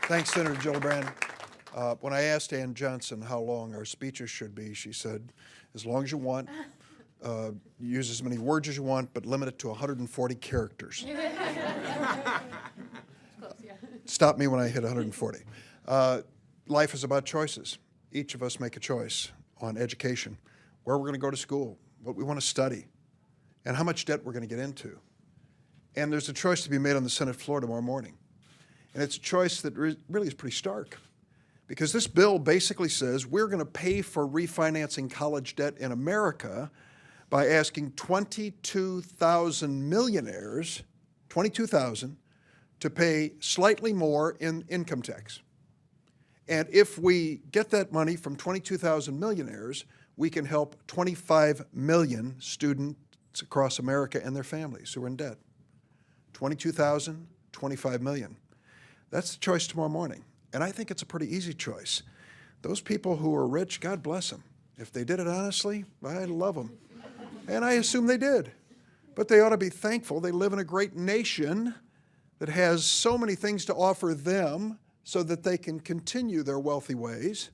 Thanks, Senator Gillibrand. When I asked Ann Johnson how long our speeches should be, she said, as long as you want, use as many words as you want, but limit it to 140 characters. Stop me when I hit 140. Life is about choices. Each of us make a choice on education, where we're going to go to school, what we want to study, and how much debt we're going to get into. And there's a choice to be made on the Senate floor tomorrow morning. And it's a choice that really is pretty stark, because this bill basically says we're going to pay for refinancing college debt in America by asking 22,000 millionaires, 22,000, to pay slightly more in income tax. And if we get that money from 22,000 millionaires, we can help 25 million students across America and their families who are in debt. 22,000, 25 million. That's the choice tomorrow morning. And I think it's a pretty easy choice. Those people who are rich, God bless them. If they did it honestly, I love them. And I assume they did. But they ought to be thankful. They live in a great nation that has so many things to offer them so that they can continue their wealthy ways.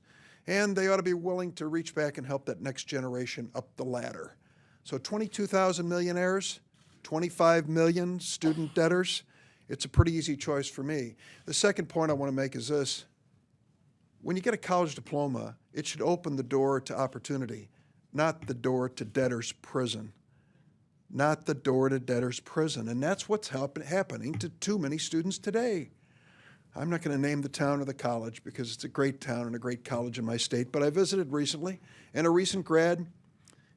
And they ought to be willing to reach back and help that next generation up the ladder. So 22,000 millionaires, 25 million student debtors, it's a pretty easy choice for me. The second point I want to make is this. When you get a college diploma, it should open the door to opportunity, not the door to debtor's prison. Not the door to debtor's prison. And that's what's happening to too many students today. I'm not going to name the town or the college because it's a great town and a great college in my state, but I visited recently, and a recent grad,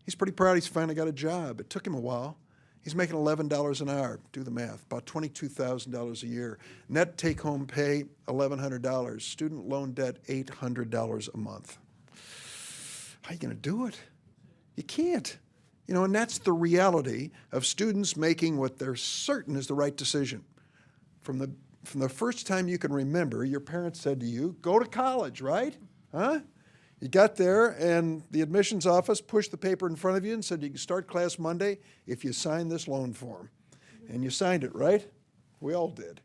he's pretty proud he's finally got a job. It took him a while. He's making $11 an hour. Do the math, about $22,000 a year. Net take-home pay, $1,100. Student loan debt, $800 a month. How are you going to do it? You can't. You know, and that's the reality of students making what they're certain is the right decision. From the first time you can remember, your parents said to you, go to college, right? Huh? You got there, and the admissions office pushed the paper in front of you and said you can start class Monday if you sign this loan form. And you signed it, right? We all did.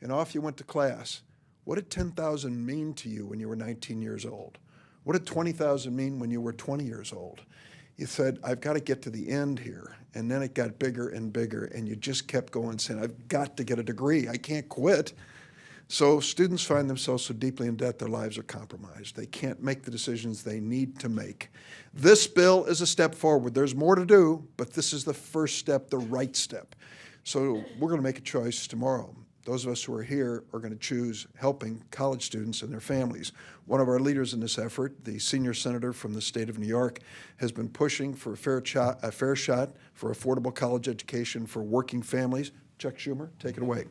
And off you went to class. What did 10,000 mean to you when you were 19 years old? What did 20,000 mean when you were 20 years old? You said, I've got to get to the end here. And then it got bigger and bigger, and you just kept going saying, I've got to get a degree. I can't quit. So students find themselves so deeply in debt, their lives are compromised. They can't make the decisions they need to make. This bill is a step forward. There's more to do, but this is the first step, the right step. So we're going to make a choice tomorrow. Those of us who are here are going to choose helping college students and their families. One of our leaders in this effort, the senior senator from the state of New York, has been pushing for a fair shot for affordable college education for working families. Chuck Schumer, take it away.